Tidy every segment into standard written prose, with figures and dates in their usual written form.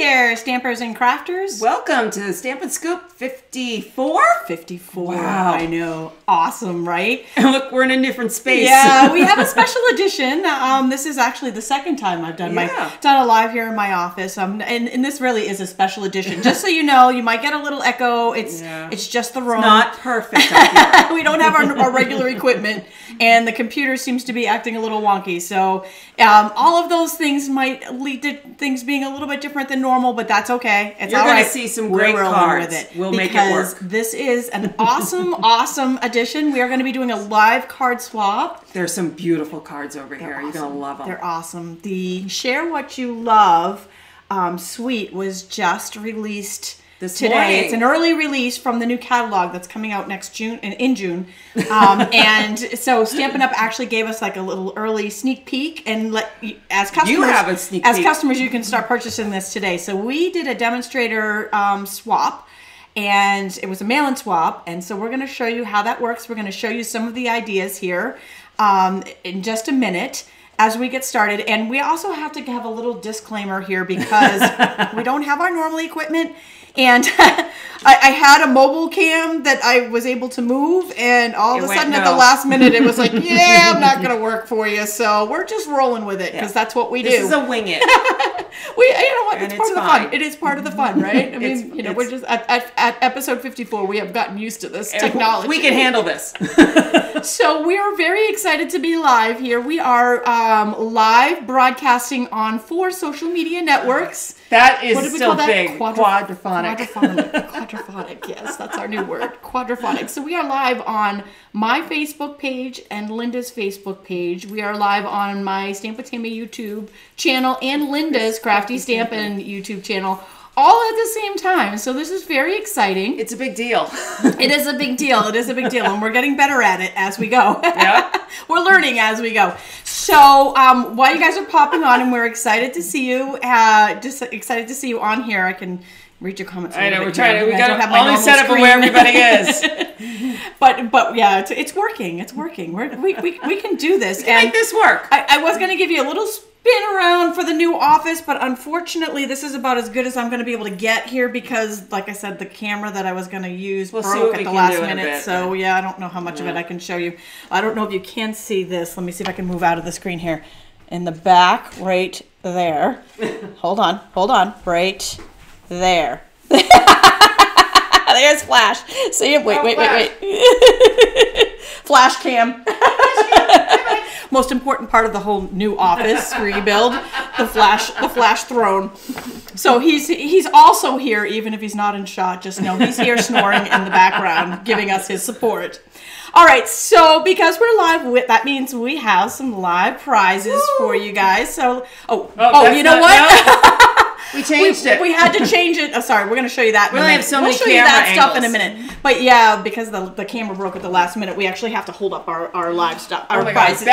there, stampers and crafters. Welcome to Stampin Scoop 54? 54. Wow. I know. Awesome, right? And look, we're in a different space. Yeah, we have a special edition. This is actually the second time I've done done a live here in my office. And this really is a special edition. Just so you know, you might get a little echo. It's just the room. It's not perfect. We don't have our regular equipment, and the computer seems to be acting a little wonky. So all of those things might lead to things being a little bit different than normal, but that's okay. It's You're all right. going to see some great cards. With it we'll make it work. This is an awesome, awesome edition. We are going to be doing a live card swap. There's some beautiful cards over here. Awesome. You're going to love them. They're awesome. The Share What You Love suite was just released today. Morning. It's an early release from the new catalog that's coming out in June. And so Stampin' Up! Actually gave us like a little early sneak peek, and as customers, you have a sneak peek. Customers, you can start purchasing this today. So we did a demonstrator swap, and it was a mail-in swap, and so we're going to show you how that works. We're going to show you some of the ideas here in just a minute as we get started. And we also have to have a little disclaimer here because we don't have our normal equipment. And I had a mobile cam that I was able to move, and all of a sudden at the last minute it was like, yeah, I'm not going to work for you. So we're just rolling with it because that's what we do. This is a wing it. You know what? It's part of the fun. It is part of the fun, right? I mean, we're just at episode 54. We have gotten used to this technology. We can handle this. So we are very excited to be live here. We are live broadcasting on 4 social media networks. That is still big. Quadraphonic. Quadraphonic, yes, that's our new word. Quadraphonic. So we are live on my Facebook page and Linda's Facebook page. We are live on my Stampin' Tami YouTube channel and Linda's Crafty Stampin' YouTube channel, all at the same time. So this is very exciting. It's a big deal. It is a big deal. It is a big deal. And we're getting better at it as we go. Yeah. We're learning as we go. So while you guys are popping on, and we're excited to see you, just excited to see you on here. I can read your comments. I know, we're trying to, we got to only set up where everybody is. But yeah, it's working. It's working. We can do this. We can make this work. I was going to give you a little spin around for the new office, but unfortunately this is about as good as I'm going to be able to get here because, like I said, the camera that I was going to use broke at the last minute. So yeah, I don't know how much of it I can show you. I don't know if you can see this. Let me see if I can move out of the screen here. In the back, right there. Hold on, right there. There's Flash. See him? Wait. Flash cam. Most important part of the whole new office rebuild, the Flash throne. So he's also here, even if he's not in shot. Just know he's here snoring in the background, giving us his support. All right, so because we're live, that means we have some live prizes for you guys. So, you know what? We changed it. We had to change it. Oh, sorry, we're going to show you that. We only have so many camera angles. We'll show you that stuff in a angles. minute. But yeah, because the camera broke at the last minute, we actually have to hold up our live stuff. Our prize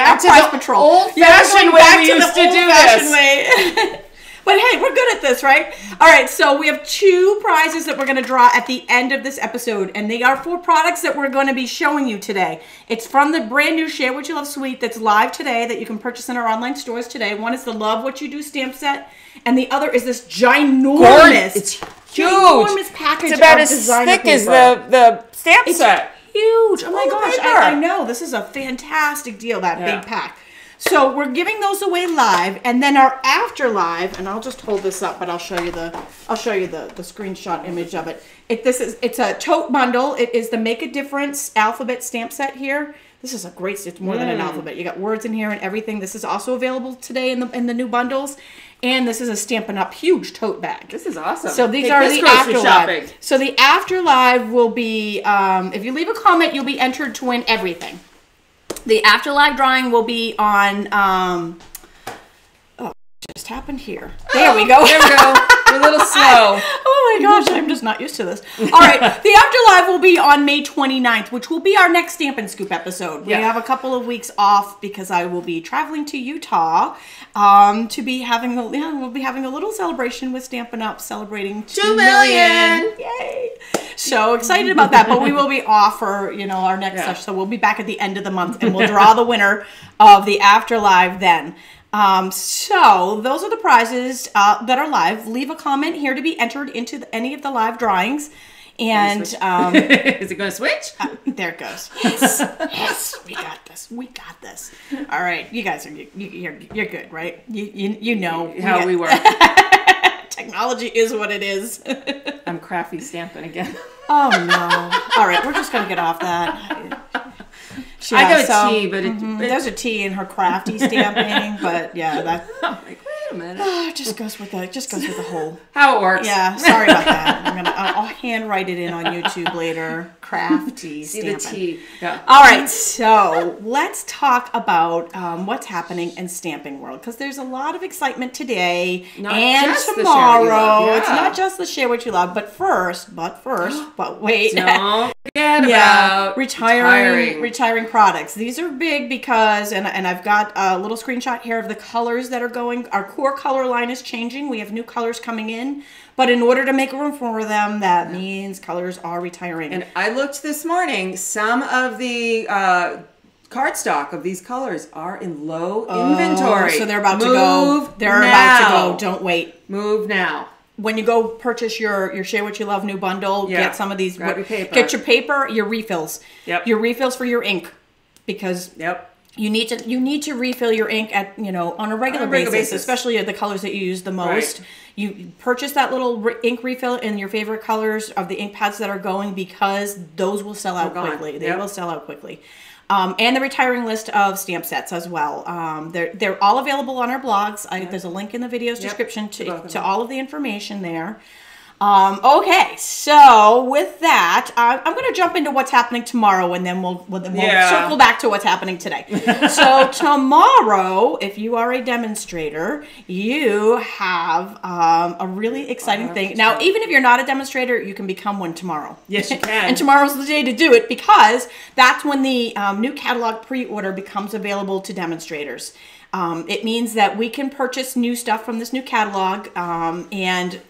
patrol. Old-fashioned way we used to do this. But hey, we're good at this, right? All right, so we have 2 prizes that we're going to draw at the end of this episode, and they are 4 products that we're going to be showing you today. It's from the brand new Share What You Love suite that's live today that you can purchase in our online stores today. One is the Love What You Do stamp set, and the other is this ginormous, it's ginormous package. It's about as thick as the stamp set. Huge. Oh my gosh, I know. This is a fantastic deal, that big pack. So we're giving those away live, and then our after live, and I'll just hold this up, but I'll show you the screenshot image of it. It's a tote bundle. It is the Make a Difference alphabet stamp set here. This is a great, it's more than an alphabet. You got words in here and everything. This is also available today in the new bundles. And this is a Stampin' Up! Huge tote bag. This is awesome. So these are the afterlive. So the afterlive will be, if you leave a comment, you'll be entered to win everything. The afterlive drawing will be on, just happened here. There we go. There we go. You're a little slow. Oh my gosh, I'm just not used to this. All right, the afterlive will be on May 29th, which will be our next Stampin' Scoop episode. We have a couple of weeks off because I will be traveling to Utah to be having we'll be having a little celebration with Stampin' Up, celebrating 2 million. Yay! So excited about that, but we will be off for our next session. So we'll be back at the end of the month, and we'll draw the winner of the afterlive then. So those are the prizes that are live. Leave a comment here to be entered into any of the live drawings. And is it going to switch? There it goes. Yes, yes, we got this. We got this. All right, you guys are you're good, right? You know how we work. Technology is what it is. I'm crafty stamping again. Oh no! All right, we're just gonna get off that. Yeah, I go T, but there's a T in her crafty stamping, but yeah, that. I'm like, wait a minute. Just goes with the whole. How it works. Yeah, sorry about that. I'll handwrite it in on YouTube later. Crafty stamping. See the T. Yeah. All right, so let's talk about what's happening in stamping world, because there's a lot of excitement today and tomorrow. It's not just the share what you love, but wait. Don't forget about retiring products. These are big because, and I've got a little screenshot here of the colors that are going. Our core color line is changing. We have new colors coming in. But in order to make room for them, that means colors are retiring. And I looked this morning. Some of the cardstock of these colors are in low inventory. So they're about to go. They're about to go. Don't wait. Move now. When you go purchase your Share What You Love new bundle, get some of these. Grab your paper. Get your paper, your refills. Yep. Your refills for your ink, because you need to refill your ink at on a regular basis, especially the colors that you use the most. Right. You purchase that little ink refill in your favorite colors of the ink pads that are going, because those will sell out quickly. They will sell out quickly. And the retiring list of stamp sets as well. They're all available on our blogs. There's a link in the video's description to all of the information there. Okay, so with that, I'm going to jump into what's happening tomorrow, and then we'll circle back to what's happening today. So tomorrow, if you are a demonstrator, you have a really exciting thing. Now, even if you're not a demonstrator, you can become one tomorrow. Yes, you can. And tomorrow's the day to do it, because that's when the new catalog pre-order becomes available to demonstrators. It means that we can purchase new stuff from this new catalog, and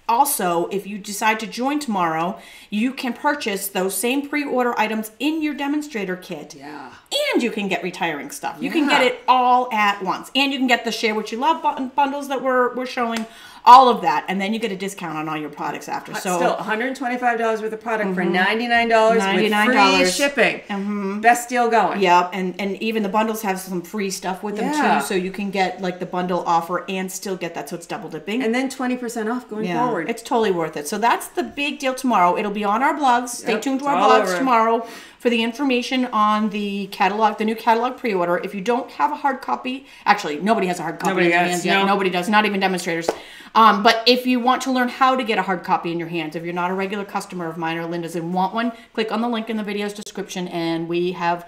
also, if you decide to join tomorrow, you can purchase those same pre-order items in your demonstrator kit. Yeah. And you can get retiring stuff. You can get it all at once. And you can get the Share What You Love bundles that we're showing. All of that, and then you get a discount on all your products after. So still $125 worth of product for $99 with free shipping. Best deal going. Yep, and even the bundles have some free stuff with them too, so you can get like the bundle offer and still get that, so it's double dipping. And then 20% off going forward. It's totally worth it. So that's the big deal tomorrow. It'll be on our blogs. Stay tuned to our blogs tomorrow for the information on the catalog, the new catalog pre-order. If you don't have a hard copy, actually nobody has a hard copy in their hands yet. Nobody does, not even demonstrators. But if you want to learn how to get a hard copy in your hands, if you're not a regular customer of mine or Linda's and want one, click on the link in the video's description, and we have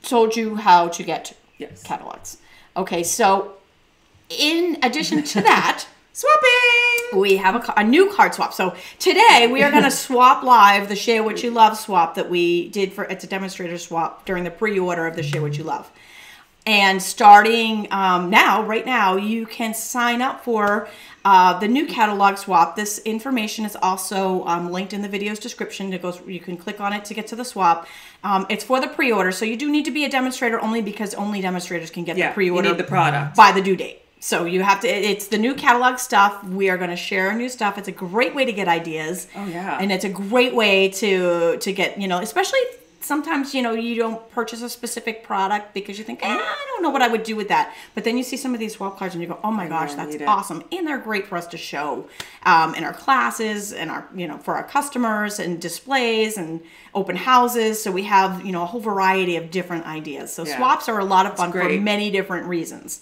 told you how to get catalogs. Okay, so in addition to that, swapping! We have a new card swap. So today we are going to swap live the Share What You Love swap that we did it's a demonstrator swap during the pre-order of the Share What You Love. And starting right now, you can sign up for the new catalog swap. This information is also linked in the video's description. You can click on it to get to the swap. It's for the pre-order, so you do need to be a demonstrator only, because only demonstrators can get the pre-order. You need the product by the due date. So you have to, it's the new catalog stuff. We are going to share new stuff. It's a great way to get ideas. Oh, yeah. And it's a great way to get, especially sometimes, you don't purchase a specific product because you think, I don't know what I would do with that. But then you see some of these swap cards and you go, oh my gosh, that's awesome. And they're great for us to show in our classes and our, for our customers and displays and open houses. So we have, a whole variety of different ideas. So swaps are a lot of fun for many different reasons.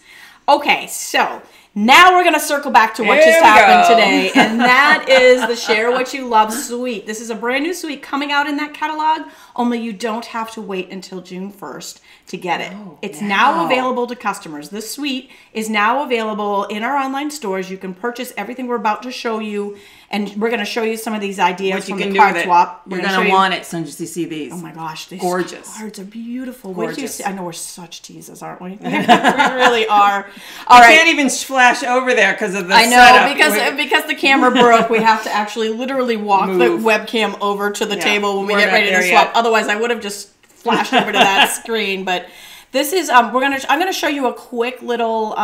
Okay, so now we're going to circle back to what just happened today, and that is the Share What You Love suite. This is a brand new suite coming out in that catalog, only you don't have to wait until June 1st to get it. It's now available to customers. This suite is now available in our online stores. You can purchase everything we're about to show you, and we're going to show you some of these ideas from the card swap. You're going to want it as soon as you see these. Oh my gosh, these gorgeous cards are beautiful. Gorgeous. Wait till you see. I know we're such teasers, aren't we? We really are. All right. Can't even flash over there because of the setup. because the camera broke. We have to actually literally walk the webcam over to the table when we get ready to swap. Otherwise, I would have just flashed over to that screen. But This is I'm gonna show you a quick little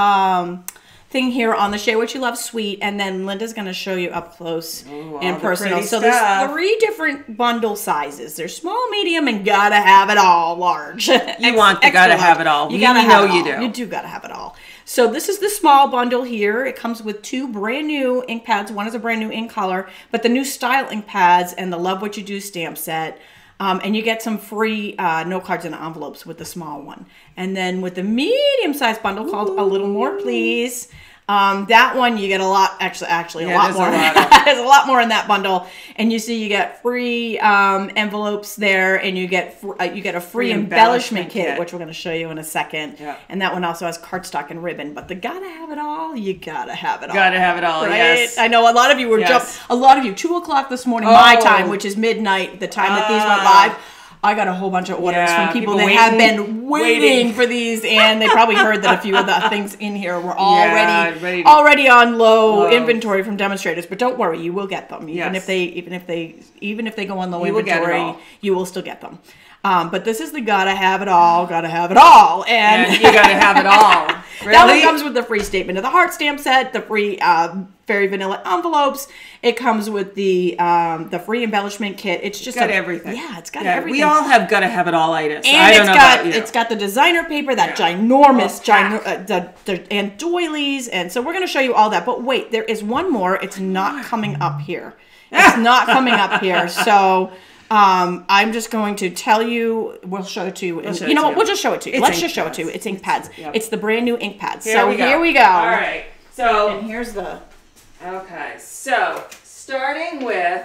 thing here on the Share What You Love suite, and then Linda's gonna show you up close and personal. So there's 3 different bundle sizes. There's small, medium, and gotta have it all large. You want the gotta have it all. You gotta have it all. You do. You do gotta have it all. So this is the small bundle here. It comes with 2 brand new ink pads. One is a brand new ink color, but the new style ink pads and the Love What You Do stamp set. And you get some free note cards and envelopes with the small one. And then with the medium-sized bundle called A Little More Please, that one you get a lot, actually a lot more. There's a lot more in that bundle. And you see you get free envelopes there, and you get a free embellishment kit, which we're going to show you in a second. Yeah. And that one also has cardstock and ribbon. But the gotta have it all, you gotta have it all. Gotta have it all, right? Yes. I know a lot of you were a lot of you 2 o'clock this morning, my time, which is midnight, the time that these went live. I got a whole bunch of orders from people that have been waiting for these, and they probably heard that a few of the things in here were already on low inventory from demonstrators. But don't worry, you will get them. Even if they go on low inventory, you will still get them. But this is the gotta have it all, and you gotta have it all. Really? That one comes with the free Statement of the Heart stamp set, the free Very Vanilla envelopes. It comes with the free embellishment kit. It's just got everything. Yeah, it's got everything. We all have gotta have it all items. And it's got the designer paper, that ginormous, and doilies, and so we're gonna show you all that. But wait, there is one more. It's not coming up here. It's not coming up here. So. I'm just going to tell you. We'll show it to you. You know what? We'll just show it to you. Let's just show it to you. It's ink pads. It's the brand new ink pads. Here we go. All right. So and here's the. Okay. So starting with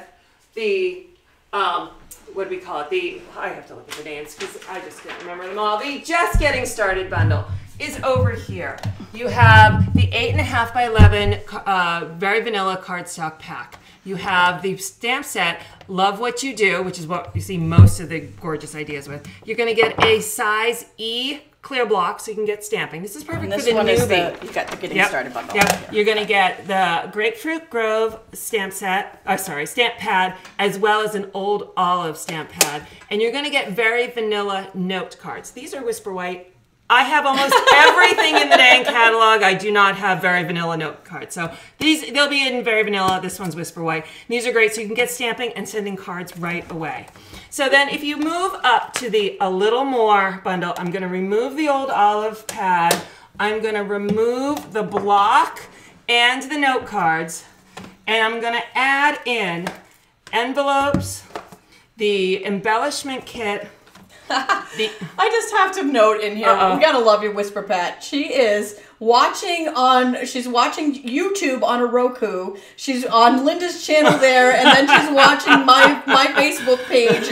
the what do we call it? I have to look at the names because I just can't remember them all. The Just Getting Started bundle is over here. You have the 8.5 by 11 Very Vanilla cardstock pack. You have the stamp set, Love What You Do, which is what you see most of the gorgeous ideas with. You're going to get a size E clear block so you can get stamping. This is perfect for the newbie. You've got the Getting Started bundle. Yep. You're going to get the Grapefruit Grove stamp stamp pad, as well as an Old Olive stamp pad. And you're going to get Very Vanilla note cards. These are Whisper White. I have almost everything in the dang catalog. I do not have Very Vanilla note cards. So they'll be in Very Vanilla. This one's Whisper White. These are great so you can get stamping and sending cards right away. So then if you move up to the A Little More bundle, I'm going to remove the Old Olive pad. I'm going to remove the block and the note cards. And I'm going to add in envelopes, the embellishment kit, I just have to note in here, we gotta love your Whisper Pat. She's watching YouTube on a Roku. She's on Linda's channel there, and then she's watching my Facebook page.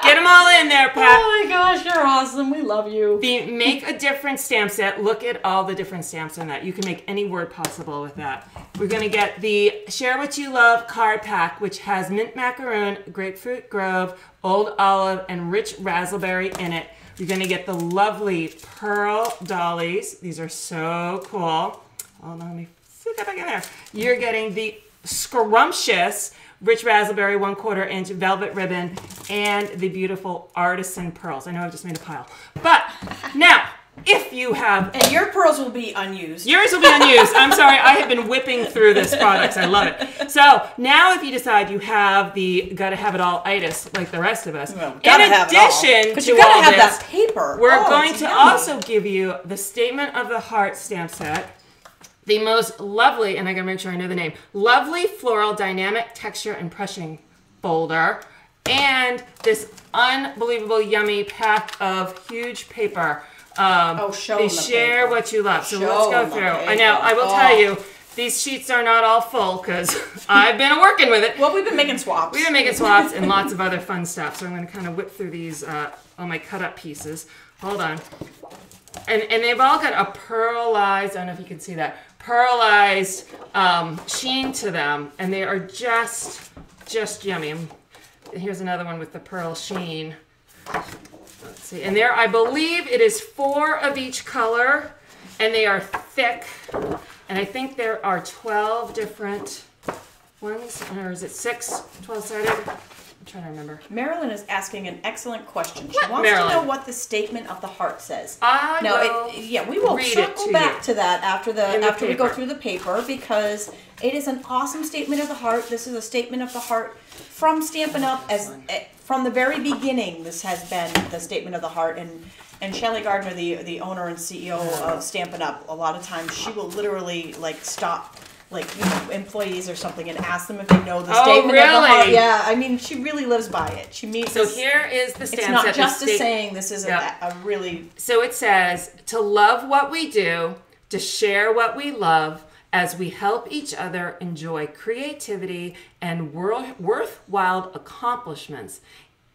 Get them all in there, Pat. Oh my gosh, you're awesome. We love you. The Make a Difference stamp set. Look at all the different stamps on that. You can make any word possible with that. We're going to get the Share What You Love card pack, which has mint macaroon, grapefruit grove, old olive, and rich raspberry in it. You're going to get the lovely pearl dollies. These are so cool. Hold on, let me sit that back in there. You're getting the scrumptious rich raspberry 1/4 inch velvet ribbon and the beautiful artisan pearls. I know I've just made a pile. But now, if you have... And your pearls will be unused. Yours will be unused. I'm sorry, I have been whipping through this product. I love it. So now if you decide you have the gotta have it all itis like the rest of us, in addition to all this, that paper. We're going to also give you the Statement of the Heart stamp set. The most lovely, and I gotta make sure I know the name, lovely floral dynamic texture and pressing folder, and this unbelievable yummy pack of huge paper. They Share What You Love. So let's go through. I know, I will tell you, these sheets are not all full because I've been working with it. Well, we've been making swaps. We've been making swaps and lots of other fun stuff. So I'm going to kind of whip through these, all my cut up pieces. Hold on. And they've all got a pearlized, I don't know if you can see that, pearlized sheen to them. And they are just yummy. Here's another one with the pearl sheen. Let's see. And there, I believe it is 4 of each color, and they are thick. And I think there are 12 different ones, or is it 6 12-sided? I'm trying to remember. Marilyn is asking an excellent question. She wants to know what the statement of the heart says. We will circle back to that after we go through the paper, because it is an awesome statement of the heart. This is a statement of the heart from Stampin' Up. From the very beginning, this has been the statement of the heart. And Shelley Gardner, the owner and CEO of Stampin' Up, a lot of times she will literally like stop employees or something and ask them if they know the statement of the heart. Yeah, I mean, she really lives by it. She means so here is the stamp. It's not just a saying. This is a really. So it says to love what we do, to share what we love, as we help each other enjoy creativity and worthwhile accomplishments.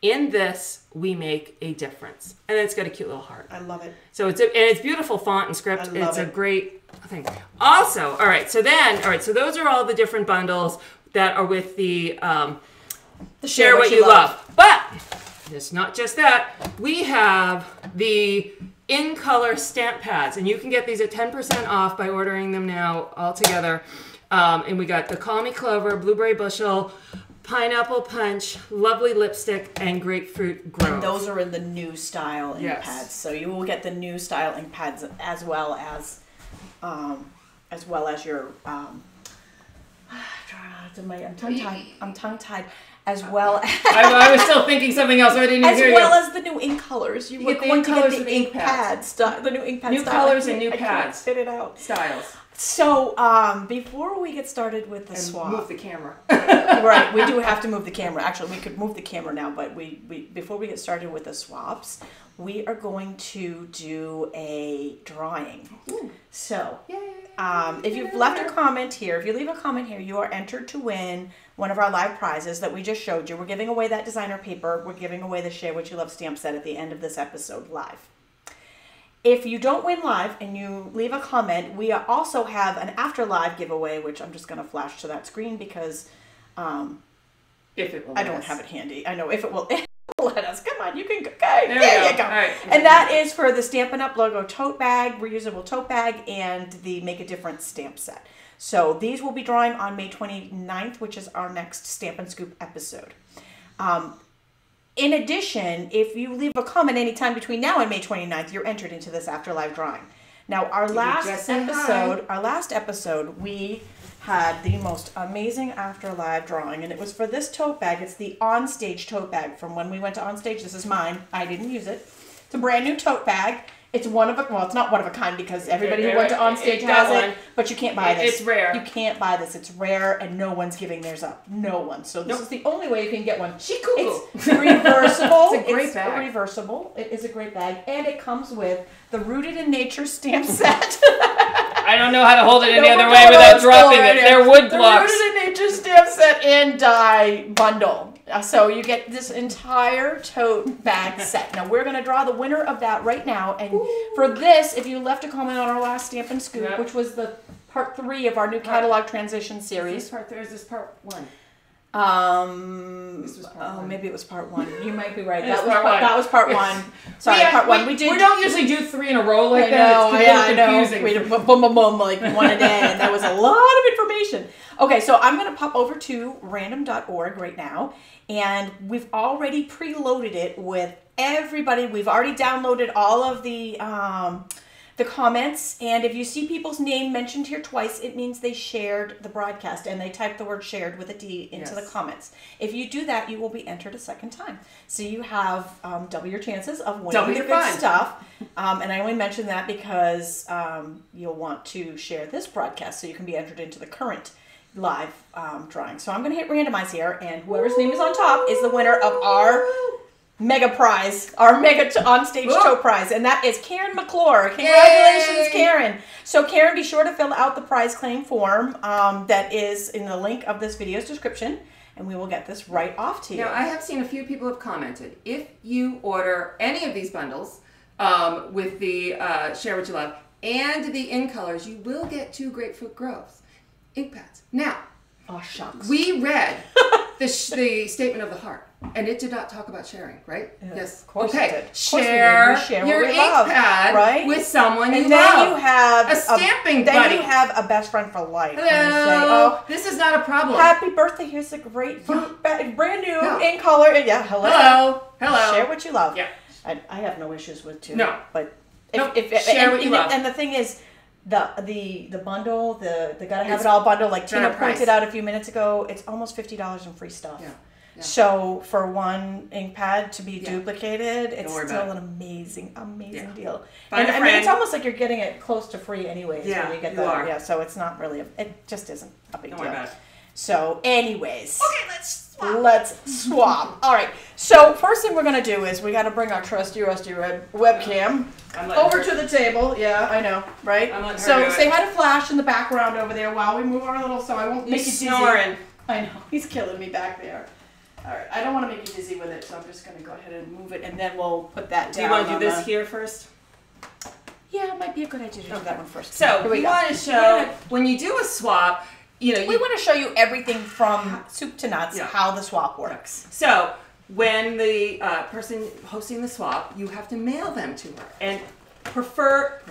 In this, we make a difference. And it's got a cute little heart. I love it. So it's beautiful font and script. It's a great thing. Also, so those are all the different bundles that are with the share what you love. But it's not just that. We have the in color stamp pads, and you can get these at 10% off by ordering them now all together. And we got the Call Me Clover, Blueberry Bushel, Pineapple Punch, Lovely Lipstick, and Grapefruit Grove. And those are in the new style ink pads. So you will get the new style ink pads as well as your I'm tongue-tied. I'm tongue-tied. As well as I was still thinking something else, so I didn't hear you. As well as the new ink colors. You get the ink colors and ink pads. The new ink pads. New colors and new pads. Fit it out. Styles. So, before we get started with the swap, move the camera. Right, we do have to move the camera. Actually, we could move the camera now, but we before we get started with the swaps, we are going to do a drawing. Ooh. So, if you've left a comment here, if you leave a comment here, you are entered to win one of our live prizes that we just showed you. We're giving away that designer paper. We're giving away the Share What You Love stamp set at the end of this episode live. If you don't win live and you leave a comment, we also have an after live giveaway, which I'm just going to flash to that screen because if it will I don't have it handy. I know if it will let us. Come on, you can go. Okay, there you go. All right. And that is for the Stampin' Up logo tote bag, reusable tote bag, and the Make a Difference stamp set. So these will be drawing on May 29th, which is our next Stampin' Scoop episode. In addition, if you leave a comment anytime between now and May 29th, you're entered into this after live drawing. Now, our last episode, we had the most amazing after live drawing, and it was for this tote bag. It's the Onstage tote bag from when we went to Onstage. This is mine. I didn't use it. It's a brand new tote bag. It's one of a, well, it's not one of a kind because everybody who went to Onstage has it, but you can't buy this. It's rare. You can't buy this. It's rare, and no one's giving theirs up. No one. So this is the only way you can get one. It's reversible. It's a great bag. It's reversible. It is a great bag, and it comes with the Rooted in Nature stamp set. I don't know how to hold it any other way without dropping it. They're wood blocks. The Rooted in Nature stamp set and die bundle. So you get this entire tote bag set. Now we're going to draw the winner of that right now. And for this, if you left a comment on our last Stampin' Scoop, which was the part 3 of our new catalog transition series. Is this part 3 or is this part 1? This was part 1. Maybe it was part 1. You might be right. That was part 1. Sorry, part 1. We don't usually do 3 in a row like that. It's confusing. We did boom, boom, boom, like one a day, and that was a lot of information. Okay, so I'm going to pop over to random.org right now, and we've already preloaded it with everybody. We've already downloaded all of the comments, and if you see people's name mentioned here twice, it means they shared the broadcast, and they typed the word shared with a D into the comments. If you do that, you will be entered a second time. So you have double your chances of winning the good stuff. And I only mention that because you'll want to share this broadcast so you can be entered into the current live drawing. So I'm going to hit randomize here, and whoever's name is on top is the winner of our mega prize, our mega Onstage tote prize, and that is Karen McClure. Congratulations, Yay! Karen. So Karen, be sure to fill out the prize claim form that is in the link of this video's description, and we will get this right off to you. Now, I have seen a few people have commented, if you order any of these bundles with the Share What You Love and the in colors, you will get 2 Grapefruit Groves ink pads. Now, oh shucks, we read the statement of the heart, and it did not talk about sharing, right? Yes, of course. Okay, share your ink pad with someone you love. And then you have a stamping buddy. Then you have a best friend for life. Hello. And you say, oh, this is not a problem. Happy birthday! Here's a grapefruit bag, brand new. Woot in color. Yeah, hello. Hello. Hello. Share what you love. Yeah. I have no issues with two. No. But share what you love. And the thing is, the bundle, the gotta have it all bundle, like Tina pointed out a few minutes ago, it's almost $50 in free stuff. Yeah. Yeah. So for one ink pad to be duplicated, it's still an amazing deal. Find a I mean, friend. it's almost like you're getting it close to free anyways when you get you are. Yeah, so it's not really, it just isn't a big deal. Don't worry about it. So anyways. Okay, let's swap. All right. So first thing we're going to do is we got to bring our trusty rusty red webcam over to the table. Yeah, I know, right? So say hi to Flash in the background over there while we move our little, so I won't make you dizzy. Snoring. I know. He's killing me back there. All right. I don't want to make you dizzy with it, so I'm just going to go ahead and move it, and then we'll put that down. Do you want to do this here first? Yeah, it might be a good idea to do that one first. So we want to show, when you do a swap, we want to show you everything from soup to nuts, how the swap works. So when the person hosting the swap, you have to mail them to her. And preferred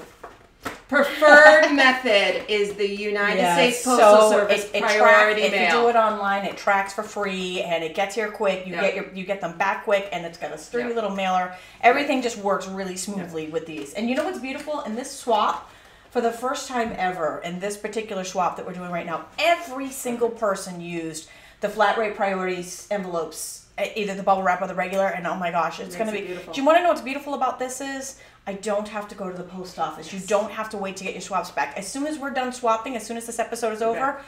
method is the United States Postal Service priority mail. If you do it online, it tracks for free and it gets here quick. You get them back quick, and it's got a sturdy little mailer. Everything just works really smoothly with these. And you know what's beautiful? In this swap, for the first time ever, in this particular swap that we're doing right now, every single person used the flat rate priorities envelopes, either the bubble wrap or the regular, and oh my gosh, it's going to be beautiful. Do you want to know what's beautiful about this is? I don't have to go to the post office. You don't have to wait to get your swaps back. As soon as we're done swapping, as soon as this episode is over,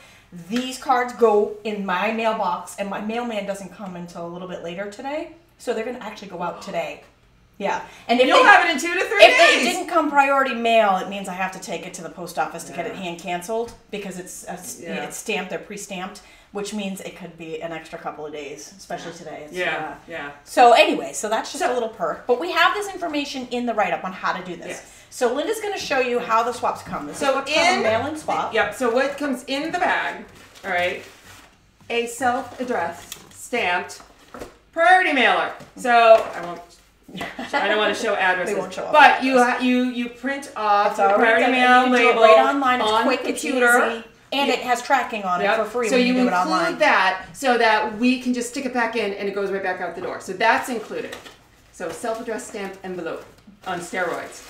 these cards go in my mailbox, and my mailman doesn't come until a little bit later today, so they're going to actually go out today. Yeah, and if you'll have it in 2 to 3 days. If it didn't come priority mail, it means I have to take it to the post office to get it hand canceled because it's stamped, they're pre-stamped, which means it could be an extra couple of days, especially today. It's, So anyway, so that's just a little perk. But we have this information in the write-up on how to do this. Yes. So Linda's going to show you how the swaps come. This is what's in mail-in swap. Yep. So what comes in the bag? All right, a self-addressed stamped priority mailer. So I don't want to show addresses. We won't show but you print off the priority mail label right online. It's on quick, the computer. It's easy. And it has tracking on it for free so when you do it online. So you include that so that we can just stick it back in and it goes right back out the door. So that's included. So self-addressed stamped envelope on steroids.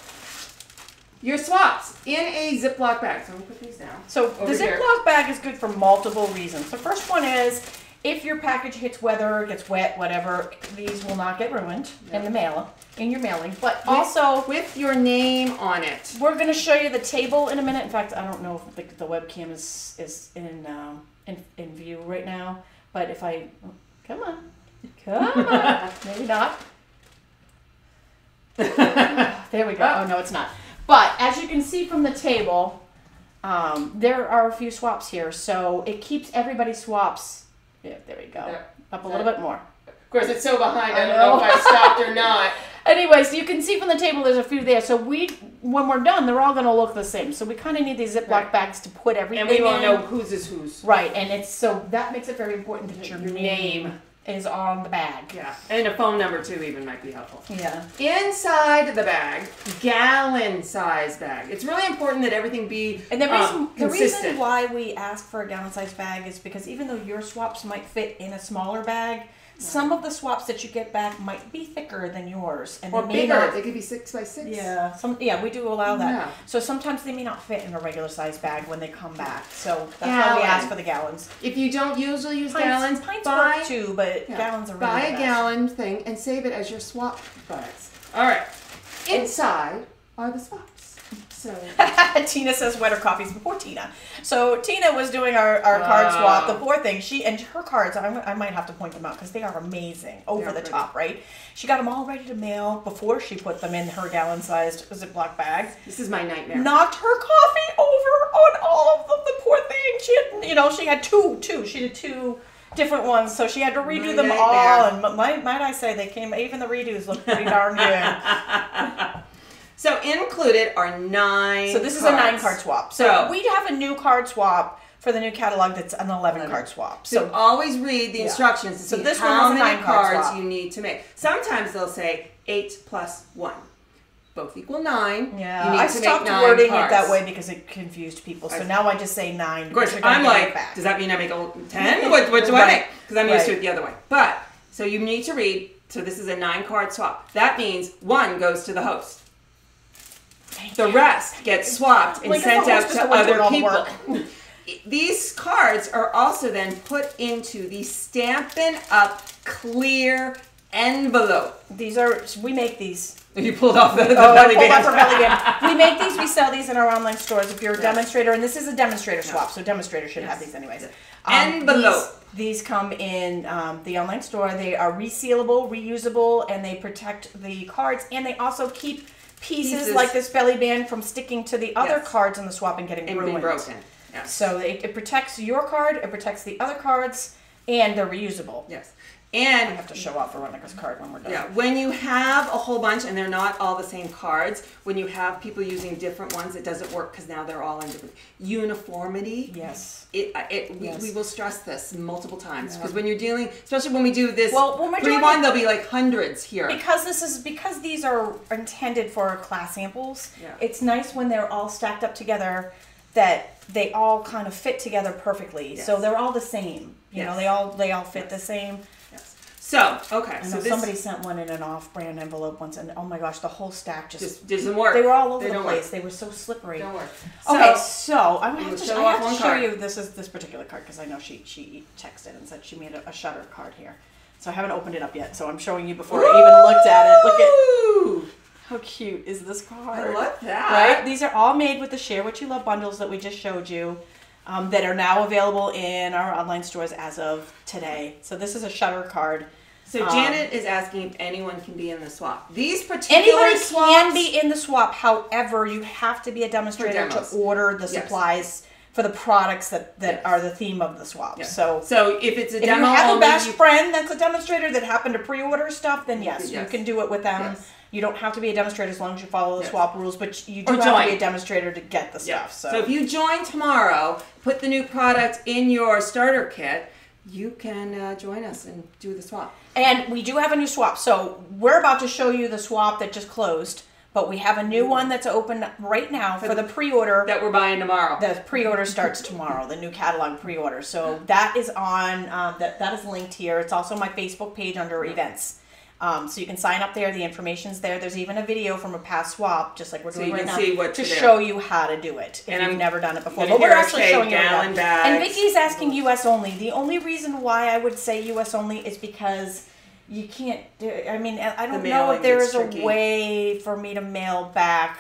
Your swaps in a Ziploc bag. So I'm going to put these down. So the Ziploc bag is good for multiple reasons. The first one is if your package hits weather, gets wet, whatever, these will not get ruined in the mail, in your mailing. But also with your name on it. We're going to show you the table in a minute. In fact, I don't know if the webcam is in view right now. But if I come on, maybe not. There we go. Oh no, it's not. But as you can see from the table, there are a few swaps here, so it keeps everybody's swaps. Yeah, there we go. Up a little bit more. Of course, it's so behind, I don't know if I stopped or not. Anyways, you can see from the table there's a few there. So when we're done, they're all going to look the same. So we kind of need these Ziploc bags to put everything in. And we won't know whose is whose. Right, and so that makes it very important that your name is on the bag. Yeah, and a phone number too even might be helpful. Yeah. Inside the bag, gallon size bag. It's really important that everything be and the reason why we ask for a gallon size bag is because even though your swaps might fit in a smaller bag, some of the swaps that you get back might be thicker than yours, and or bigger. They could be 6 by 6. Yeah, we do allow that. Yeah. So sometimes they may not fit in a regular size bag when they come back. So that's why we ask for the gallons. If you don't usually use gallons, pints work too, but gallons are really buy a gallon thing and save it as your swap bags. All right. Inside are the swaps. So Tina says wetter coffees before Tina. So Tina was doing our card swap. The poor thing, her cards, I might have to point them out because they are amazing, over the top, right? She got them all ready to mail before she put them in her gallon-sized Ziploc bag. This is my nightmare. Knocked her coffee over on all of them. The poor thing. She had two. She did 2 different ones, so she had to redo them all. And might I say, even the redos look pretty darn good. So included are 9 So this is a 9-card swap. So we have a new card swap for the new catalog that's an 11-card swap. So always read the instructions to see how many cards you need to make. Sometimes they'll say 8 plus 1. Both equal 9. Yeah, you need I to stopped make 9 wording cards. it that way because it confused people. So now I just say 9. Of course, I'm like, does that mean I make a 10? What do I make? Because I'm used to it the other way. But So you need to read. So this is a 9-card swap. That means 1 goes to the host. The rest gets swapped and sent out to other people. These cards are also then put into the Stampin' Up clear envelope. We make these. You pulled off the belly band. We make these, we sell these in our online stores. If you're a demonstrator, and this is a demonstrator swap, so demonstrators should have these anyways. Envelope. These come in the online store. They are resealable, reusable, and they protect the cards, and they also keep pieces like this belly band from sticking to the other cards in the swap and getting ruined. Being broken. Yes. So it protects your card, it protects the other cards, and they're reusable. Yes. And I have to show off Veronica's card when we're done. Yeah, when you have a whole bunch and they're not all the same cards, when you have people using different ones, it doesn't work because now they're all in different uniformity. Yes. We will stress this multiple times because when you're dealing, especially when we do this when we're doing one, there'll be like hundreds here. Because these are intended for class samples. Yeah. It's nice when they're all stacked up together that they all kind of fit together perfectly. Yes. So they're all the same. You know, they all fit the same. So, okay. I know somebody sent one in an off-brand envelope once, and oh my gosh, the whole stack just doesn't work. They were all over the place. They were so slippery. Don't work. Okay, so I have to show you this particular card because I know she texted and said she made a shutter card here. So I haven't opened it up yet, so I'm showing you before I even looked at it. Look at how cute is this card. I love that. Right? These are all made with the Share What You Love bundles that we just showed you. That are now available in our online stores as of today. So this is a shutter card. So Janet is asking if anyone can be in the swap. These particular swaps can be in the swap. However, you have to be a demonstrator to order the supplies for the products that are the theme of the swap. Yes. So if it's a demo, if you have a best friend that's a demonstrator that happened to pre-order stuff, then yes, you can do it with them. Yes. You don't have to be a demonstrator as long as you follow the swap rules, but you do have to be a demonstrator to get the stuff. So if you join tomorrow, put the new product in your starter kit, you can join us and do the swap. And we do have a new swap. So we're about to show you the swap that just closed, but we have a new one that's open right now for the pre-order. That we're buying tomorrow. The pre-order starts tomorrow, the new catalog pre-order. So that is on, that is linked here. It's also my Facebook page under events. So you can sign up there. The information's there. There's even a video from a past swap, just like we're doing right now, to show you how to do it if you've never done it before. But we're actually showing you how. And Vicky's asking U.S. only. The only reason why I would say U.S. only is because you can't do it. I mean, I don't know if there is a way for me to mail back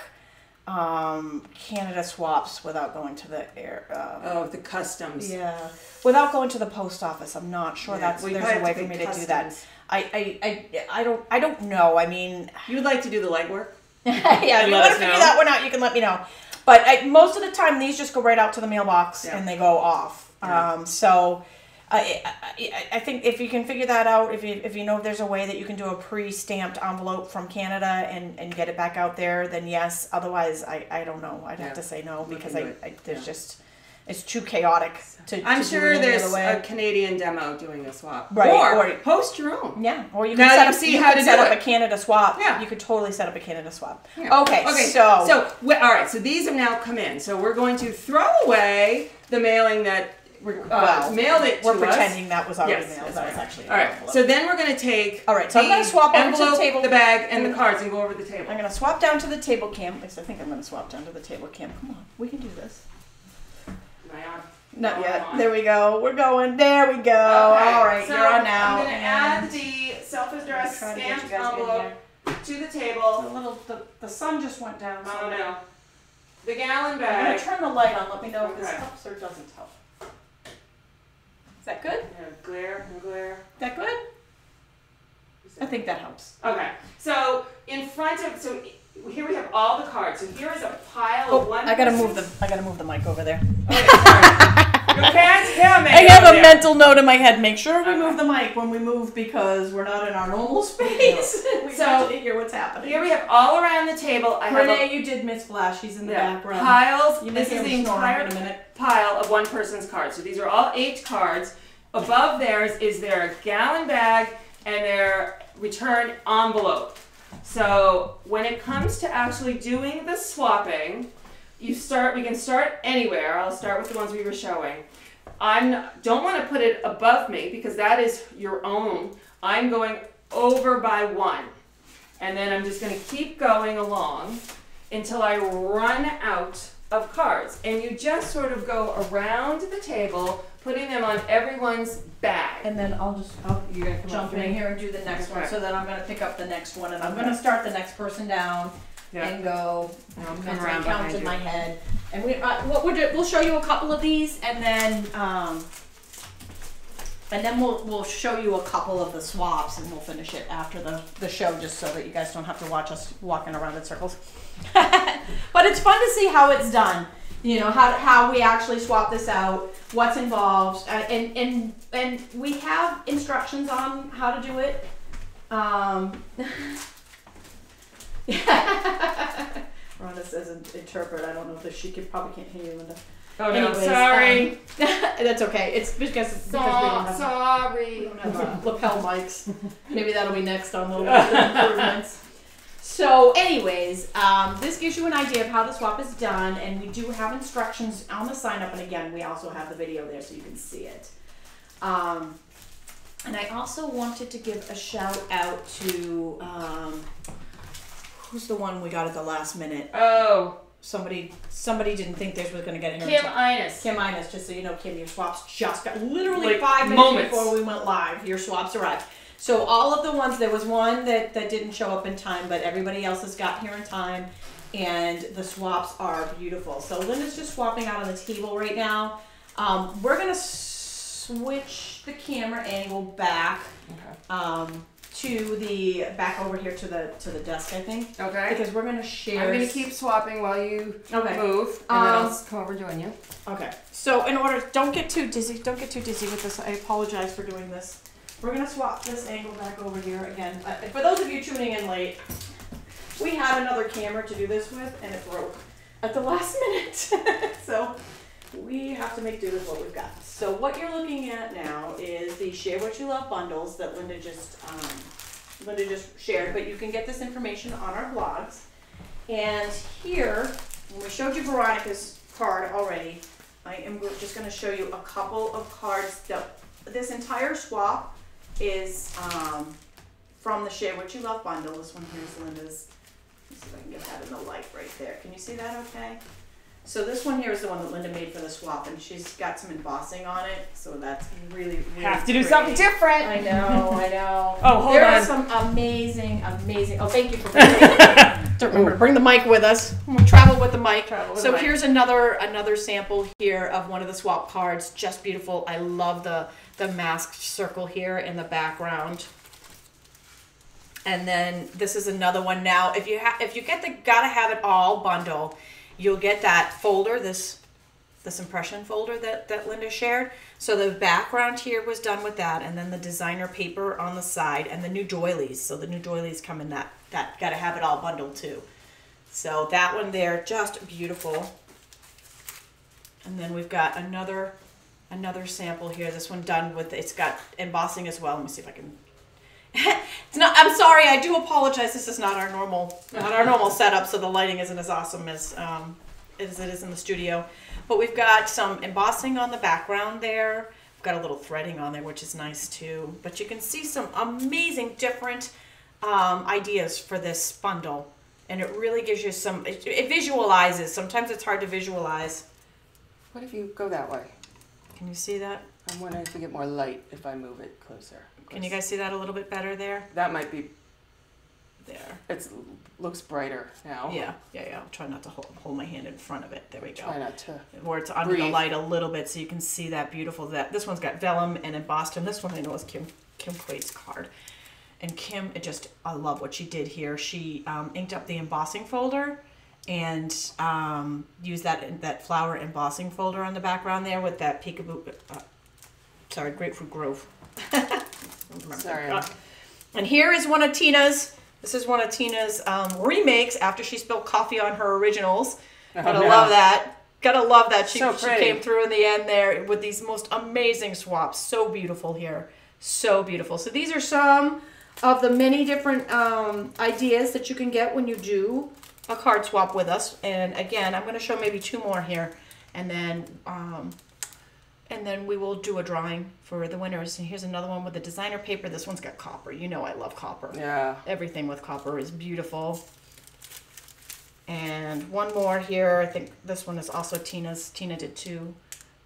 Canada swaps without going to the the customs. Yeah, without going to the post office. I'm not sure there's a way for me to do that. I don't know. I mean, you would like to do the legwork? Yeah, if you want to figure that one out, you can let me know. But most of the time, these just go right out to the mailbox and they go off. Yeah. So I think if you can figure that out, if you know if there's a way that you can do a pre-stamped envelope from Canada and get it back out there, then yes. Otherwise, I don't know. I'd have to say no because there's just it's too chaotic. I'm sure there's a Canadian demo doing a swap. Right. Or host your own. Yeah. Or you can set up a Canada swap. Yeah. You could totally set up a Canada swap. Yeah. Okay. So all right. So these have now come in. So we're going to throw away the mailing that mailed it to us. We're pretending that was already mailed. That was actually all right. So then we're going to take so I'm going to swap over to the table, the bag, and the cards and go over the table. I'm going to swap down to the table cam. At least I think I'm going to swap down to the table cam. Come on. We can do this. Not yet. There we go. We're going. There we go. Okay. All right. So you're on now. I'm going to add the self-addressed stamped envelope to the table. The sun just went down. Oh, no. The gallon bag. I'm going to turn the light on. Let me know if this helps or doesn't help. Is that good? Yeah, glare. Is that good? I think that helps. Okay. So in front of here we have all the cards. So here is a pile of one. I gotta move the mic over there. Okay, sorry. You can't hear me. I have a mental note in my head. Make sure we move the mic when we move because we're not in our normal space. We have to hear what's happening. Here we have all around the table. Renee, you did miss Flash. She's in the background. Piles. This is the entire pile of one person's cards. So these are all 8 cards. Above theirs is their gallon bag and their return envelope. So when it comes to actually doing the swapping, we can start anywhere. I'll start with the ones we were showing. Don't want to put it above me because that is your own. I'm going over by 1. And then I'm just going to keep going along until I run out of cards. And you just sort of go around the table, putting them on everyone's bag. And then you're going to jump in here and do the next one. So then I'm going to pick up the next one, and I'm going to start the next person down and go. I'll come around count in my head. And we'll show you a couple of these, and then we'll show you a couple of the swaps, and we'll finish it after the show, just so that you guys don't have to watch us walking around in circles. But it's fun to see how it's done. You know, how we actually swap this out, what's involved, and we have instructions on how to do it. Rhonda says interpret. I don't know if she probably can't hear you, Linda. Oh no, sorry. That's okay. It's because we don't have lapel mics. Maybe that'll be next on the improvements. So anyways, this gives you an idea of how the swap is done, and we do have instructions on the sign up, and again, we also have the video there so you can see it. And I also wanted to give a shout out to, who's the one we got at the last minute? Oh. Somebody didn't think theirs was going to get here. Kim Ines. Kim Ines, just so you know, Kim, your swaps just got literally like 5 minutes moments before we went live. Your swaps arrived. So all of the ones, there was one that didn't show up in time, but everybody else has got here in time, and the swaps are beautiful. So Linda's just swapping out on the table right now. We're going to switch the camera angle back. Okay. Back over here to the desk, I think. Okay. Because we're gonna share. I'm gonna keep swapping while you move, and then I'll come over and join you. Okay. So don't get too dizzy. Don't get too dizzy with this. I apologize for doing this. We're gonna swap this angle back over here again. For those of you tuning in late, we had another camera to do this with, and it broke at the last minute. So we have to make do with what we've got. So what you're looking at now is the Share What You Love bundles that Linda just shared, but you can get this information on our blogs. And here, when we showed you Veronica's card already, I am just going to show you a couple of cards. This entire swap is from the Share What You Love bundle. This one here is Linda's. Let's see if I can get that in the light right there. Can you see that okay? So this one here is the one that Linda made for the swap, and she's got some embossing on it, so that's really, really have to do pretty. something different. I know. Oh, hold on. There are some amazing. Oh, thank you for remember to bring the mic with us. We'll travel with the mic. So here's another sample here of one of the swap cards. Just beautiful. I love the masked circle here in the background. And then this is another one. Now, if you get the Gotta Have It All bundle, you'll get that folder, this impression folder that Linda shared. So the background here was done with that, and then the designer paper on the side, and the new doilies. So the new doilies come in that Gotta Have It All bundle too. So that one there, just beautiful. And then we've got another sample here. This one done with, it's got embossing as well. Let me see if I can. It's not. I'm sorry. I do apologize. This is not our normal setup, so the lighting isn't as awesome as it is in the studio. But we've got some embossing on the background there. We've got a little threading on there, which is nice too. But you can see some amazing different ideas for this bundle, and it really gives you some. It visualizes. Sometimes it's hard to visualize. What if you go that way? Can you see that? I'm wondering if we get more light if I move it closer. Can you guys see that a little bit better there? That might be there. It looks brighter now. Yeah. I'll try not to hold my hand in front of it. There we go. Try not to. Where it's under the light a little bit, so you can see that beautiful. This one's got vellum and embossed, and this one I know is Kim Quaid's card. And Kim, I love what she did here. She inked up the embossing folder and used that flower embossing folder on the background there with that peekaboo. Grapefruit Grove. Sorry. And here is one of Tina's. This is one of Tina's remakes after she spilled coffee on her originals. Love that. Gotta love that. She came through in the end there with these most amazing swaps. So beautiful here. So beautiful. So these are some of the many different ideas that you can get when you do a card swap with us. And again, I'm going to show maybe 2 more here. And then And then we will do a drawing for the winners. And here's another one with the designer paper. This one's got copper. You know I love copper. Yeah. Everything with copper is beautiful. And one more here. I think this one is also Tina's. Tina did 2.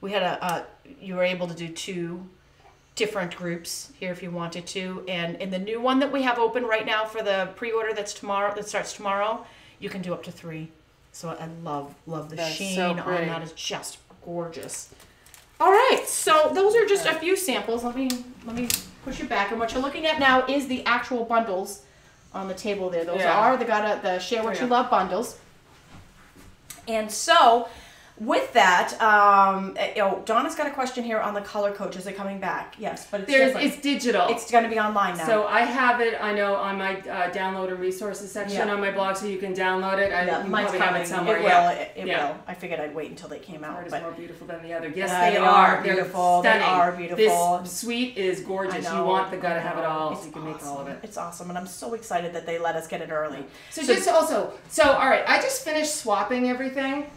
We had you were able to do 2 different groups here if you wanted to. And in the new one that we have open right now for the pre-order that starts tomorrow, you can do up to 3. So I love the sheen on that. Is just gorgeous. All right, so those are just a few samples. Let me push it back. And what you're looking at now is the actual bundles on the table there. Those are the Share What You Love bundles. And so with that, Donna's got a question here on the color coach. Is it coming back? Yes, but it's digital. It's going to be online now. So I have it, I know, on my download and resources section on my blog, so you can download it. You probably have it somewhere. It will. I figured I'd wait until they came out. Part is more beautiful than the other. Yes, they are beautiful. They're stunning. They are beautiful. This suite is gorgeous. You want the guy to have it all, so you can make all of it. It's awesome, and I'm so excited that they let us get it early. So all right, I just finished swapping everything.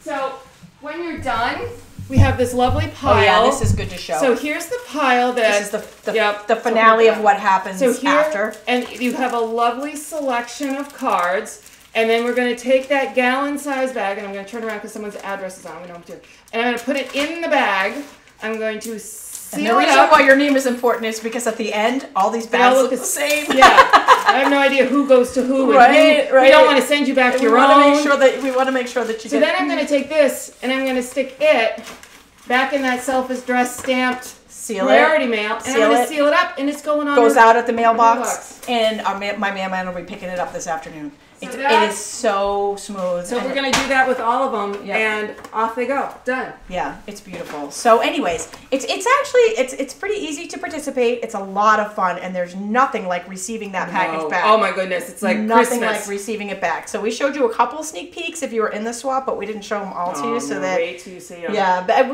So when you're done, we have this lovely pile. Oh yeah, this is good to show. So here's the pile that this is the finale of what happens after. And you have a lovely selection of cards. And then we're going to take that gallon size bag, and I'm going to turn around because someone's address is on. We know what to do. And I'm going to put it in the bag. I'm going to seal it up. The reason why your name is important is because at the end, all these bags look the same. Yeah. I have no idea who goes to who. Right. We don't want to send you back your own. We want to make sure that you So then I'm going to take this, and I'm going to stick it back in that self-addressed stamped priority mail, and I'm going to seal it up, and it's going on. Goes out at the mailbox, and my mailman will be picking it up this afternoon. It is so smooth. So we're going to do that with all of them, and off they go. Done. Yeah, it's beautiful. So anyways, it's pretty easy to participate. It's a lot of fun, and there's nothing like receiving that package back. Oh my goodness, it's like nothing Christmas. like receiving it back. So we showed you a couple sneak peeks if you were in the swap, but we didn't show them all to you. So that wait till you see them. Yeah, but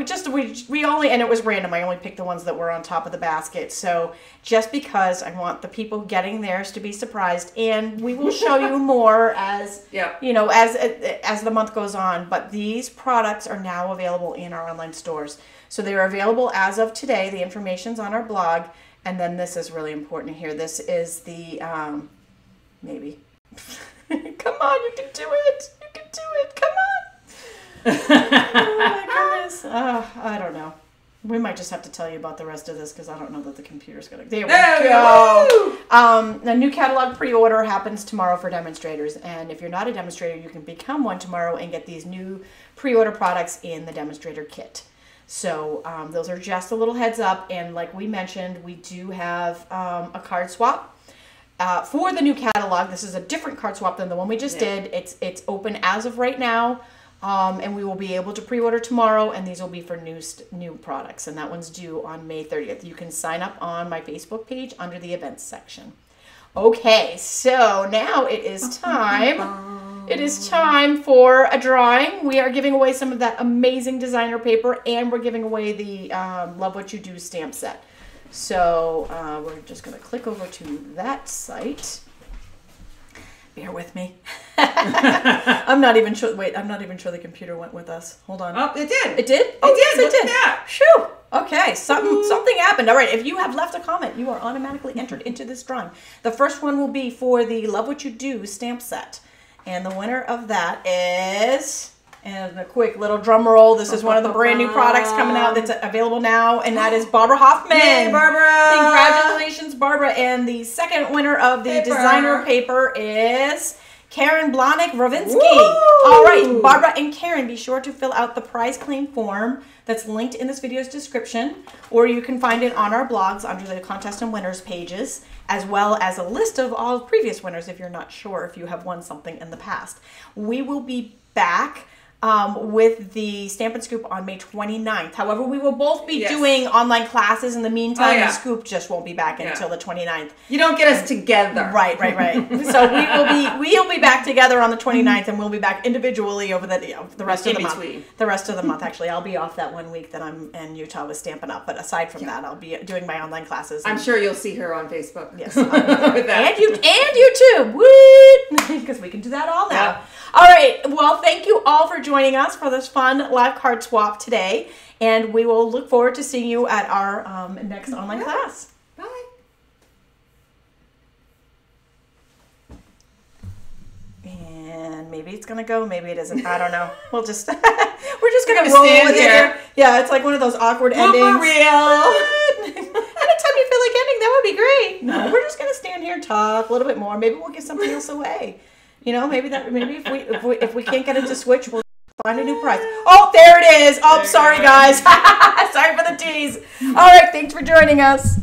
we only, and it was random. I only picked the ones that were on top of the basket. So just because I want the people getting theirs to be surprised, and we will show you more as as the month goes on. But these products are now available in our online stores. So they are available as of today. The information's on our blog. And then this is really important here. This is the maybe. Come on, you can do it. You can do it. Come on. Oh my goodness. I don't know. We might just have to tell you about the rest of this because I don't know that the computer's going to... There we go. The new catalog pre-order happens tomorrow for demonstrators. And if you're not a demonstrator, you can become one tomorrow and get these new pre-order products in the demonstrator kit. So those are just a little heads up. And like we mentioned, we do have a card swap. For the new catalog, this is a different card swap than the one we just did. It's open as of right now. And we will be able to pre-order tomorrow, and these will be for new products, and that one's due on May 30th. You can sign up on my Facebook page under the events section. Okay, so now it is time. It is time for a drawing. We are giving away some of that amazing designer paper, and we're giving away the Love What You Do stamp set. So we're just going to click over to that site. Bear with me. I'm not even sure. Wait, I'm not even sure the computer went with us. Hold on. Oh, it did. It did? Oh, yes, it did. That. Shoo. Okay, something happened. All right, if you have left a comment, you are automatically entered into this drawing. The first one will be for the Love What You Do stamp set. And the winner of that is... And a quick little drum roll. This is one of the brand new products coming out that's available now, and that is Barbara Hoffman. Yay, Barbara! Congratulations, Barbara. And the second winner of the designer paper is Karen Blahnik-Rovinsky. All right, Barbara and Karen, be sure to fill out the prize claim form that's linked in this video's description, or you can find it on our blogs under the contest and winners pages, as well as a list of all previous winners if you're not sure if you have won something in the past. We will be back with the Stampin' Scoop on May 29th. However, we will both be doing online classes in the meantime. The Scoop just won't be back until the 29th. You don't get us together. Right. So we'll be back together on the 29th, and we'll be back individually over the rest of the month. The rest of the month, actually. I'll be off that one week that I'm in Utah with Stampin' Up. But aside from that, I'll be doing my online classes. I'm sure you'll see her on Facebook. Yes. And YouTube. Woot! Because we can do that all now. All right. Well, thank you all for joining joining us for this fun live card swap today. And we will look forward to seeing you at our next online class. Bye. And maybe it's gonna go, maybe it isn't. I don't know. We'll just we're just gonna We're roll stand with it here. here. Yeah, it's like one of those awkward Blooper endings. reel. Anytime you feel like ending, that would be great. No, we're just gonna stand here and talk a little bit more. Maybe we'll give something else away. You know, maybe if we can't get it to switch, we'll find a new prize. Oh, there it is. Oh, sorry guys. Sorry for the tease. All right, thanks for joining us.